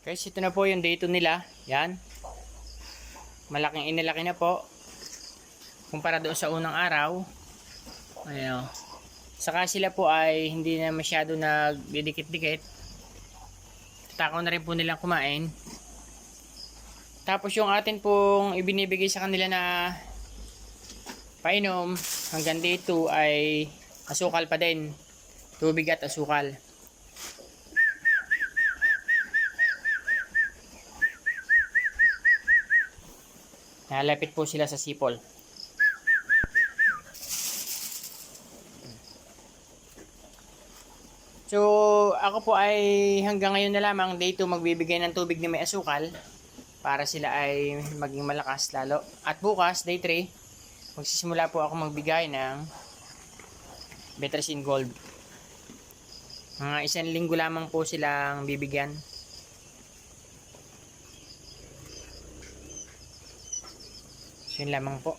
Guys, ito na po yung day 2 nila. Yan. Malaking inilaki na po. Kumpara doon sa unang araw. Ayan. Saka sila po ay hindi na masyado nagdidikit-dikit. Tatakaw na rin po nilang kumain. Tapos yung atin pong ibinibigay sa kanila na painom hanggang day 2 ay asukal pa din. Tubig at asukal. Nalapit po sila sa sipol. So, ako po ay hanggang ngayon na lamang day 2 magbibigay ng tubig na may asukal para sila ay maging malakas lalo. At bukas, day 3, magsisimula po ako magbigay ng Betracin Gold. Mga 1 linggo lamang po silang bibigyan. Yun lamang po.